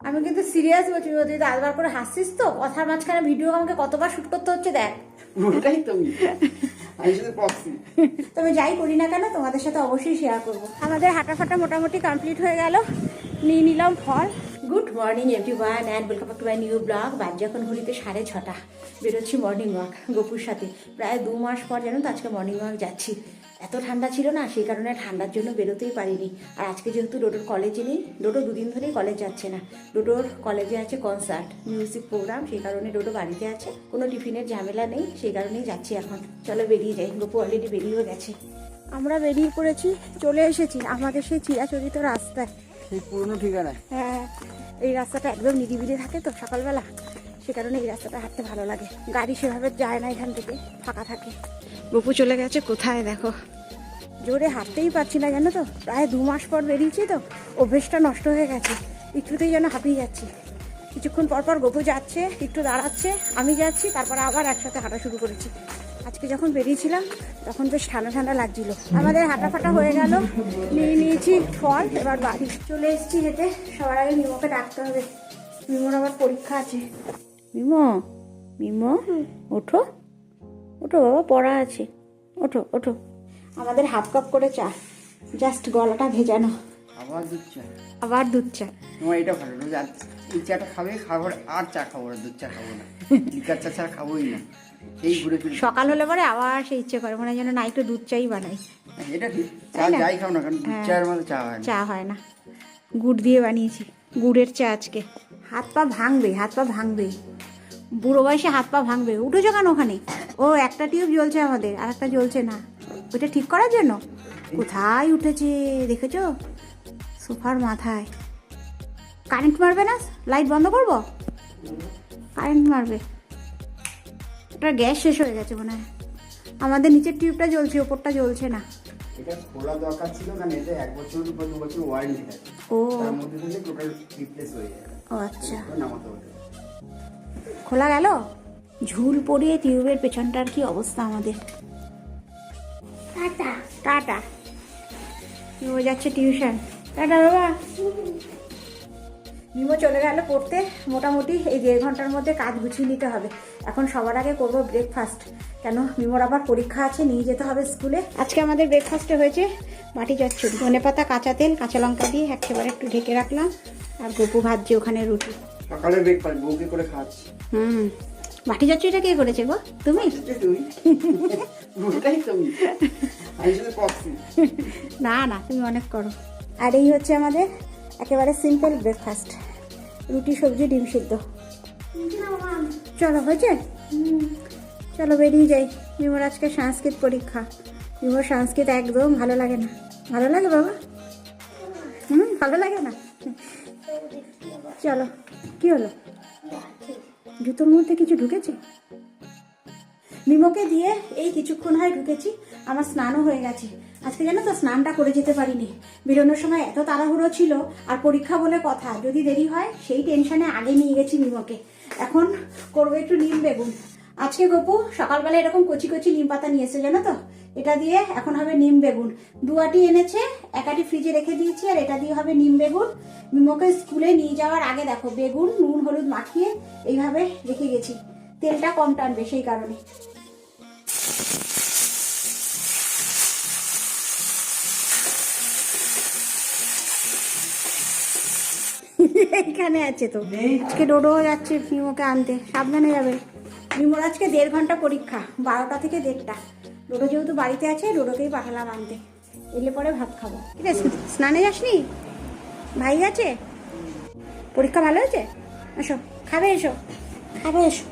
আমি কিন্তু সিরিয়াস বলছি, তুই তো আলবার করে হাসছিস তো, কথার মাঝখানে ভিডিও আমাকে কতবার শুট করতে হচ্ছে দেখ। ওটাই তো আমি শুধু পক্সি। তবে যাই করি না কেন তোমাদের সাথে অবশ্যই শেয়ার করবো। আমাদের হাঁটাফাটা মোটামুটি কমপ্লিট হয়ে গেল, নিয়ে নিলাম ফল। Good morning everyone and welcome back to my new blog. বাজে এখন ঘড়িতে 6:30, বেরোচ্ছি মর্নিং ওয়াক গপুর সাথে। প্রায় 2 মাস পর জানো তো আজকে মর্নিং ওয়াক যাচ্ছি। এত ঠান্ডা ছিল না, সেই কারণে ঠান্ডার জন্য বেরোতেই পারিনি। আর আজকে যেহেতু ডোডোর কলেজে নেই, ডোডো 2 দিন ধরেই কলেজ যাচ্ছে না। ডোডোর কলেজে আছে কনসার্ট, মিউজিক প্রোগ্রাম, সেই কারণে ডোডো বাড়িতে আছে। কোনো টিফিনের ঝামেলা নেই, সেই কারণেই যাচ্ছি এখন। চলো বেরিয়ে যাই, গপু অলরেডি বেরিয়েও গেছে। আমরা বেরিয়ে পড়েছি, চলে এসেছি আমাদের সেই চিরাচরিত রাস্তায়। সেই পুরনো ঠিকানা। হ্যাঁ, এই রাস্তাটা একদম নিরিবিলি থাকে তো সকালবেলা, সে কারণে এই রাস্তাটা হাঁটতে ভালো লাগে। গাড়ি সেভাবে যায় না এখান থেকে, ফাঁকা থাকে। গপু চলে গেছে কোথায় দেখো। জোরে হাঁটতেই পারছি না জানো তো, প্রায় 2 মাস পর বেরিয়েছি তো, অভ্যেসটা নষ্ট হয়ে গেছে। একটুতেই যেন হাঁপিয়ে যাচ্ছি। কিছুক্ষণ পর পর গপু যাচ্ছে, একটু দাঁড়াচ্ছে, আমি যাচ্ছি, তারপরে আবার একসাথে হাঁটা শুরু করেছি। আজকে যখন বেরিয়েছিলাম তখন বেশ ঠান্ডা ঠান্ডা লাগছিল। আমাদের হাঁটাফাটা হয়ে গেল, নিয়ে নিয়েছি ফল, এবার বাড়ি চলে এসেছি হেঁটে। সবার আগে মিমোকে ডাকতে হবে, মিমোর আবার পরীক্ষা আছে। মিমো, মিমো ওঠো, ওঠো বাবা, পড়া আছে, ওঠো ওঠো। আমাদের হাফ কাপ করে চা, জাস্ট গলাটা ভেজানো। আবার দুধ চা। আবার দুধ চা। তোমার এটা ভালো, রোজ এই চাটা খাবার আর চা খাবো না, দুধ চা খাবো না, লিকার চা ছাড়া খাবোই না। এই ঘুরে ফিরে সকাল হলে পরে আবার সেই ইচ্ছে করে, মনে হয় যেন না একটু দুধ চাই বানাই। এটা ঠিক, চা যাই খাও না কারণ দুধ চায়ের মধ্যে চা হয় না। চা হয় না, গুড় দিয়ে বানিয়েছি, গুড়ের চা আজকে। হাত পা ভাঙবে, হাত পা ভাঙবে, বুড়ো বয়সে হাত পা ভাঙবে। উঠেছো কেন ওখানে? ও একটা টিউব জ্বলছে আমাদের, আর একটা জ্বলছে না, ওইটা ঠিক করার জন্য। কোথায় উঠেছে দেখেছো? সোফার মাথায়। কারেন্ট মারবে না? লাইট বন্ধ করবো? কারেন্ট মারবে। ওটা গ্যাস শেষ হয়ে গেছে মনে হয়। আমাদের নিচের টিউবটা জ্বলছে, ওপরটা জ্বলছে না। এটা খোলা দরকার ছিল কারণ এতে 1 বছর বা 2 বছর ওয়ারেন্টি থাকে। ও, তার মধ্যে থেকে টোটাল রিপ্লেস হয়ে যায়। ও আচ্ছা, নামাতে হবে। খোলা গেল। ঝুল পড়িয়ে টিউবের পেছনটার কি অবস্থা আমাদের। Tata tata. মিমো যাচ্ছে টিউশন। টাটা বাবা। মিমো চলে গেল পড়তে। মোটামুটি এই 1.5 ঘন্টার মধ্যে কাজ গুছিয়ে নিতে হবে। এখন সবার আগে করবো ব্রেকফাস্ট, কেন মিমোর আবার পরীক্ষা আছে, নিয়ে যেতে হবে স্কুলে। আজকে আমাদের ব্রেকফাস্টে হয়েছে মাটি চচ্চড়ি, ধনেপাতা, কাঁচা তেল, কাঁচা লঙ্কা দিয়ে একেবারে একটু ঢেকে রাখলাম। আর গপু ভাজছে ওখানে রুটি। সকালে ব্রেকফাস্ট বউকে করে খাচ্ছি। মাটি চচ্চড়িটা কে করেছে গো? তুমি? তুমি ওটাই তুমি, আমি শুধু পক্সি। না না, তুমি অনেক করো। আর এই হচ্ছে আমাদের একেবারে সিম্পল ব্রেকফাস্ট, রুটি, সবজি, ডিম সিদ্ধ। চলো, হয়েছে? চলো বেরিয়ে যাই। মিমোর আজকে সংস্কৃত পরীক্ষা। মিমোর সংস্কৃত একদম ভালো লাগে না। ভালো লাগে বাবা? ভালো লাগে না। চলো। কি হলো? জুতোর মধ্যে কিছু ঢুকেছে? মিমোকে দিয়ে এই কিছুক্ষণ হয় ঢুকেছি। আমার স্নানও হয়ে গেছে। আজকে জানো তো স্নানটা করে যেতে পারিনি, বেরোনোর সময় এত তাড়াহুড়ো ছিল। আর পরীক্ষা বলে কথা, যদি দেরি হয় সেই টেনশনে আগে নিয়ে গেছি মিমোকে। এখন করবো একটু নিম বেগুন। আজকে গপু সকালবেলা এরকম কচি কচি নিম পাতা নিয়ে এসে জানো তো, এটা দিয়ে এখন হবে নিম বেগুন। 2 আটি এনেছে, 1 আটি ফ্রিজে রেখে দিয়েছি, আর এটা দিয়ে হবে নিম বেগুন। মিমোকে স্কুলে নিয়ে যাওয়ার আগে দেখো বেগুন নুন হলুদ মাখিয়ে এইভাবে রেখে গেছি। তেলটা কম টানবে সেই কারণে। এইখানে আছে তো। আজকে ডোডো যাচ্ছে মিমোকে আনতে, সাবধানে যাবে। মিমোর আজকে 1.5 ঘন্টা পরীক্ষা, 12টা থেকে 1.5টা। ডোডো যেহেতু বাড়িতে আছে, ডোডোকেই পাঠালাম আনতে। এলে পরে ভাত খাবো। ঠিক আছে, স্নানে যাসনি? ভাই আছে? পরীক্ষা ভালো হয়েছে? এসো, খাবে এসো, খাবে এসো।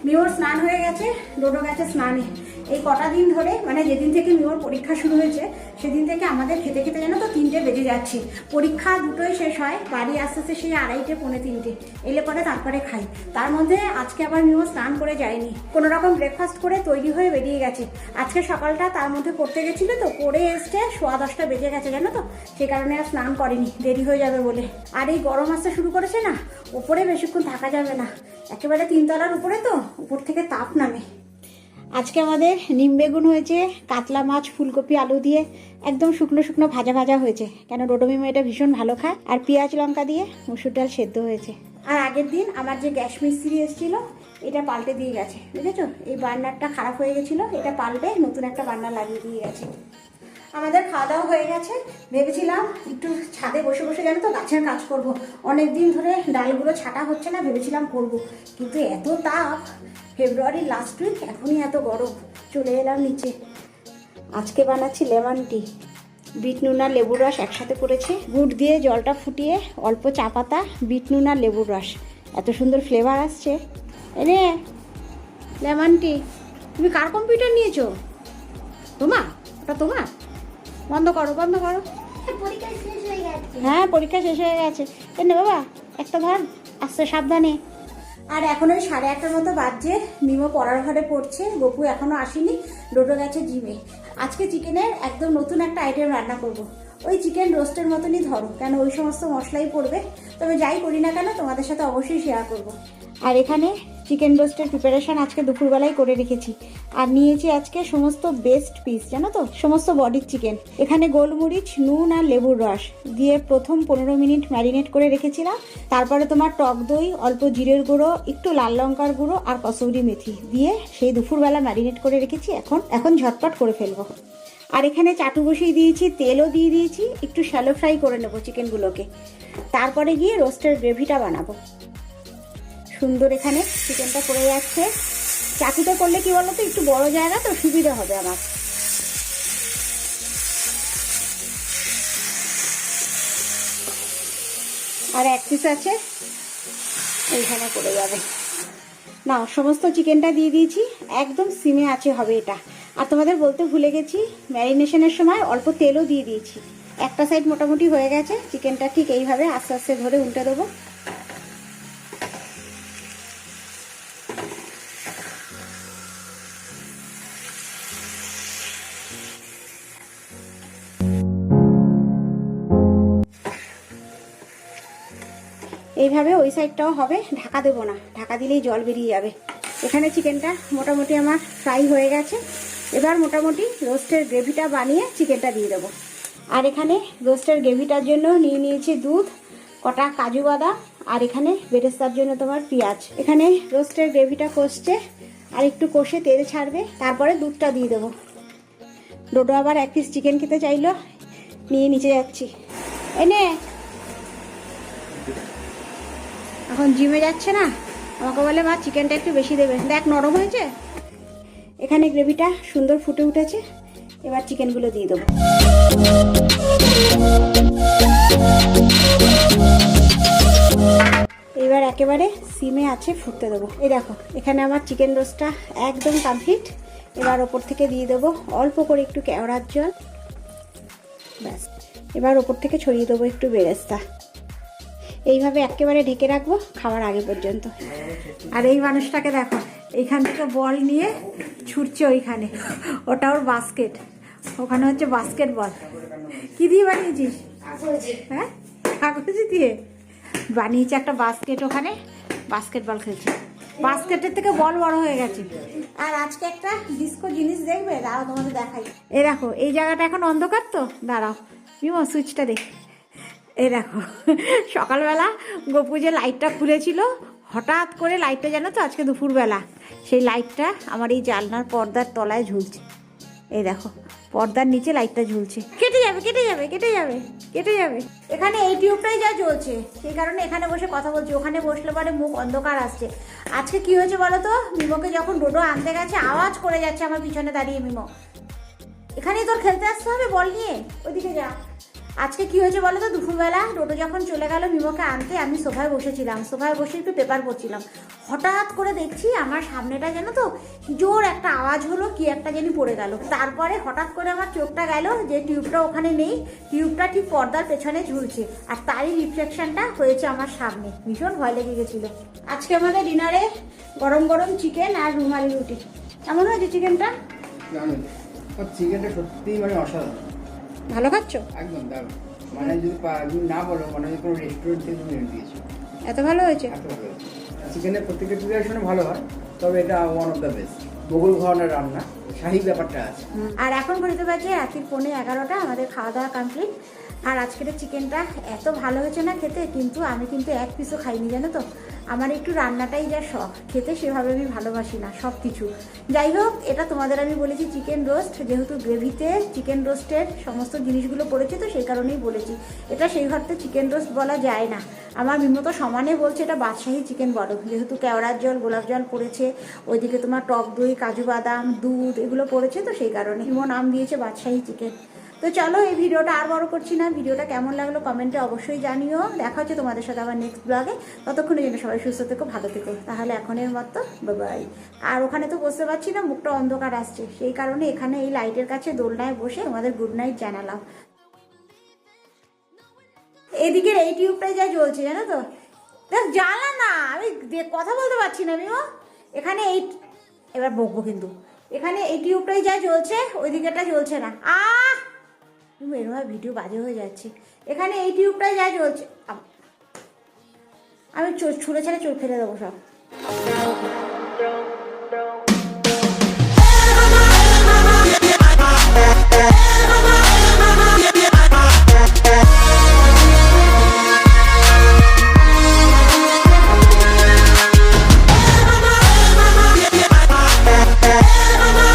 মিমোর স্নান হয়ে গেছে, ডোডো গেছে স্নানে। এই কটা দিন ধরে, মানে যেদিন থেকে মিমোর পরীক্ষা শুরু হয়েছে সেদিন থেকে আমাদের খেতে খেতে জানো তো 3টে বেজে যাচ্ছে। পরীক্ষা 2টোয় শেষ হয়, বাড়ি আস্তে আস্তে সেই 2:30 পৌনে 3টে। এলে পরে তারপরে খাই। তার মধ্যে আজকে আবার মিমো স্নান করে যায়নি, কোনো রকম ব্রেকফাস্ট করে তৈরি হয়ে বেরিয়ে গেছে। আজকে সকালটা তার মধ্যে পড়তে গেছিল তো, পড়ে এসছে 10:15 বেজে গেছে জানো তো, সেই কারণে আর স্নান করেনি, দেরি হয়ে যাবে বলে। আর এই গরম আসতে শুরু করেছে না, উপরে বেশিক্ষণ থাকা যাবে না। একেবারে 3 তলার উপরে তো, উপর থেকে তাপ নামে। আজকে আমাদের নিম বেগুন হয়েছে, কাতলা মাছ ফুলকপি আলু দিয়ে একদম শুকনো শুকনো ভাজা ভাজা হয়েছে, কেন ডোডো মিমো এটা ভীষণ ভালো খায়। আর পেঁয়াজ লঙ্কা দিয়ে মুসুর ডাল সেদ্ধ হয়েছে। আর আগের দিন আমার যে গ্যাস মিস্ত্রি এসেছিল এটা পাল্টে দিয়ে গেছে, বুঝেছো? এই বার্নারটা খারাপ হয়ে গেছিলো, এটা পাল্টে নতুন একটা বার্নার লাগিয়ে দিয়ে গেছে। আমাদের খাওয়া দাওয়া হয়ে গেছে। ভেবেছিলাম একটু ছাদে বসে বসে জানো তো গাছের কাজ করব। অনেক দিন ধরে ডালগুলো ছাটা হচ্ছে না, ভেবেছিলাম করব, কিন্তু এত তাপ, ফেব্রুয়ারির লাস্ট উইক, এখনই এত গরম। চলে এলাম নিচে। আজকে বানাচ্ছি লেমন টি। বিট নুন আর লেবুর রস একসাথে করেছি, গুড় দিয়ে জলটা ফুটিয়ে অল্প চা পাতা, বিট নুন আর লেবুর রস, এত সুন্দর ফ্লেভার আসছে। এনে লেমন টি। তুমি কার কম্পিউটার নিয়েছো? তোমার? ওটা তোমার? বন্ধ করো, বন্ধ করো। হ্যাঁ, পরীক্ষা শেষ হয়ে গেছে। এনে বাবা একটা ধর, আসতে সাবধানে। আর এখন ওই 8:30টার মতো বাজছে। মিমো পড়ার ঘরে পড়ছে, গপু এখনো আসেনি, ডোডো গেছে জিমে। আজকে চিকেনের একদম নতুন একটা আইটেম রান্না করব। ওই চিকেন রোস্টের মতনই ধরো, কেন ওই সমস্ত মশলাই পড়বে, তবে যাই করি না কেন তোমাদের সাথে অবশ্যই শেয়ার করব। আর এখানে চিকেন রোস্টের প্রিপারেশন আজকে দুপুরবেলায় করে রেখেছি। আর নিয়েছি আজকে সমস্ত বেস্ট পিস, জানো তো, সমস্ত বডির চিকেন। এখানে গোলমরিচ, নুন আর লেবুর রস দিয়ে প্রথম 15 মিনিট ম্যারিনেট করে রেখেছিলাম। তারপরে তোমার টক দই, অল্প জিরের গুঁড়ো, একটু লাল লঙ্কার গুঁড়ো আর কসৌরি মেথি দিয়ে সেই দুপুরবেলা ম্যারিনেট করে রেখেছি। এখন ঝটপট করে ফেলবো। আর এখানে চাটু বসিয়ে দিয়েছি, তেলও দিয়ে দিয়েছি, একটু শ্যালো ফ্রাই করে নেবো চিকেনগুলোকে। তারপরে গিয়ে রোস্টের গ্রেভিটা বানাবো। সুন্দর এখানে চিকেনটা পড়ে যাচ্ছে। চাটুতে করলে কি বলতো, একটু বড় জায়গা তো সুবিধা হবে আমার। আর এক পিস আছে, এইখানে পড়ে যাবে। না, সমস্ত চিকেনটা দিয়ে দিয়েছি, একদম সিমে আছে হবে এটা। আর তোমাদের বলতে ভুলে গেছি, ম্যারিনেশনের সময় অল্প তেলও দিয়ে দিয়েছি। একটা সাইড মোটামুটি হয়ে গেছে, চিকেনটা ঠিক এইভাবে আস্তে আস্তে ধরে উল্টে দেবো। এইভাবে ওই সাইডটাও হবে, ঢাকা দেবো না, ঢাকা দিলেই জল বেরিয়ে যাবে। এখানে চিকেনটা মোটামুটি আমার ফ্রাই হয়ে গেছে। এবার মোটামুটি রোস্টের গ্রেভিটা বানিয়ে চিকেনটা দিয়ে দেবো। আর এখানে রোস্টের গ্রেভিটার জন্য নিয়ে নিয়েছি দুধ, কটা কাজু বাদাম, আর এখানে বেরেস্তার জন্য তোমার পেঁয়াজ। এখানে রোস্টের গ্রেভিটা কষছে, আর একটু কষে তেল ছাড়বে, তারপরে দুধটা দিয়ে দেবো। ডোডো আবার এক পিস চিকেন খেতে চাইলো, নিয়ে নিচে যাচ্ছি। এনে এখন জিমে যাচ্ছে না, আমাকে বলে মা চিকেনটা একটু বেশি দেবে। দেখ নরম হয়েছে। এখানে গ্রেভিটা সুন্দর ফুটে উঠেছে, এবার চিকেনগুলো দিয়ে দেবো। এবার একেবারে সিমে আছে ফুটতে দেবো। এই দেখো এখানে আমার চিকেন রোস্টটা একদম কমপ্লিট। এবার ওপর থেকে দিয়ে দেবো অল্প করে একটু কেওড়ার জল, ব্যাস। এবার ওপর থেকে ছড়িয়ে দেবো একটু বেরেস্তা। এইভাবে একেবারে ঢেকে রাখবো খাওয়ার আগে পর্যন্ত। আর এই মানুষটাকে দেখো, এইখান থেকে বল নিয়ে ছুটছে ওইখানে, ওটা ওর বাস্কেট, ওখানে হচ্ছে বাস্কেট বল। কি দিয়ে বানিয়েছিস? হ্যাঁ, কাগজ দিয়ে বানিয়েছে একটা বাস্কেট, ওখানে বাস্কেট বল খেলছে। বাস্কেটের থেকে বল বড় হয়ে গেছে। আর আজকে একটা ডিস্কো জিনিস দেখবে, দাঁড়াও তোমাদের দেখাই। এই দেখো, এই জায়গাটা এখন অন্ধকার তো, দাঁড়াও বিমো সুইচটা দেখ। এই দেখো, সকালবেলা গপু যে লাইটটা খুলেছিল, হঠাৎ করে লাইটটা, জানো তো, আজকে দুপুরবেলা সেই লাইটটা আমার এই জানলার পর্দার তলায় ঝুলছে। এই দেখো, পর্দার নিচে লাইটটা ঝুলছে। কেটে যাবে, কেটে যাবে, কেটে যাবে, কেটে যাবে। এখানে এই টিউবটাই যা জ্বলছে, সেই কারণে এখানে বসে কথা বলছি। ওখানে বসলে পরে মুখ অন্ধকার আসছে। আজকে কি হয়েছে বলো তো, মিমোকে যখন ডোডো আনতে গেছে আওয়াজ করে যাচ্ছে আমার পিছনে দাঁড়িয়ে, মিমো এখানেই তোর খেলতে আসতে হবে বল নিয়ে, ওইদিকে যা। আজকে কি হয়েছে বলো তো, দুপুরবেলা ডোডো যখন চলে গেল মিমোকে আনতে, আমি সোফায় বসেছিলাম, সোফায় বসে একটু পেপার পড়ছিলাম। হঠাৎ করে দেখছি আমার সামনেটা, জানো তো, জোর একটা আওয়াজ হলো, কি একটা জানি পড়ে গেল। তারপরে হঠাৎ করে আমার চোখটা গেল যে টিউবটা ওখানে নেই, টিউবটা ঠিক পর্দার পেছনে ঝুলছে, আর তারই রিফ্লেকশনটা হয়েছে আমার সামনে। ভীষণ ভয় লেগে গেছিলো। আজকে আমাদের ডিনারে গরম গরম চিকেন আর রুমালি রুটি। কেমন হয়েছে চিকেনটা? চিকেনটা সত্যিই মানে অসাধারণ। ভালো খাচ্ছ? একদম দারুণ। মানে যদি না বলো, মানে কোনো রেস্টুরেন্ট থেকে তুমি এনে দিয়েছো, এত ভালো হয়েছে। এত ভালো হয়েছে। চিকেনের প্রত্যেকটা প্রিপারেশনে ভালো হয়, তবে এটা one of the best. Mughal ঘরানার রান্না, শাহী ব্যাপারটা আছে। আর এখন ঘড়িতে বাজে রাত্রির 11:15, আমাদের খাওয়া দাওয়া কমপ্লিট। আর আজকের চিকেনটা এত ভালো হয়েছে না খেতে, কিন্তু আমি কিন্তু এক পিসও খাইনি, জানো তো। আমার একটু রান্নাটাই যা শখ, খেতে সেভাবে আমি ভালোবাসি না সব কিছু। যাই হোক, এটা তোমাদের আমি বলেছি চিকেন রোস্ট, যেহেতু গ্রেভিতে চিকেন রোস্টের সমস্ত জিনিসগুলো পড়েছে, তো সেই কারণেই বলেছি। এটা সেই ঘরতে চিকেন রোস্ট বলা যায় না। আমার বিমত সমানে বলছে এটা বাদশাহী চিকেন বলো, যেহেতু কেওড়ার জল, গোলাপ জল পড়েছে, ওইদিকে তোমার টক দই, কাজু বাদাম, দুধ এগুলো পড়েছে, তো সেই কারণে বিমো নাম দিয়েছে বাদশাহী চিকেন। তো চলো, এই ভিডিওটা আর বড় করছি না। ভিডিওটা কেমন লাগলো কমেন্টে অবশ্যই জানিও। দেখা হচ্ছে তোমাদের সাথে আবার নেক্সট ব্লগে। ততক্ষণের জন্য সবাই সুস্থ থেকো, ভালো থেকো। তাহলে এখনের মতো বাই। আর ওখানে তো বসতে পারছি না, মুখটা অন্ধকার আসছে, সেই কারণে এখানে এই লাইটের কাছে দোলনায় বসে তোমাদের গুড নাইট জানালাম। এদিকের এই টিউবটাই যা জ্বলছে, জানো তো। দেখ, জ্বালা না, আমি কথা বলতে পারছি না আমিও। এখানে এই, এবার বকবো কিন্তু, এখানে এই টিউবটাই যা জ্বলছে, ওই দিকেটা জ্বলছে না। এরকম ভিডিও বাজে হয়ে যাচ্ছে। এখানে এই টিউবটাই যা জ্বলছে, আমি ছুঁড়ে ছেড়ে চোখ ফেলে দেবো সব।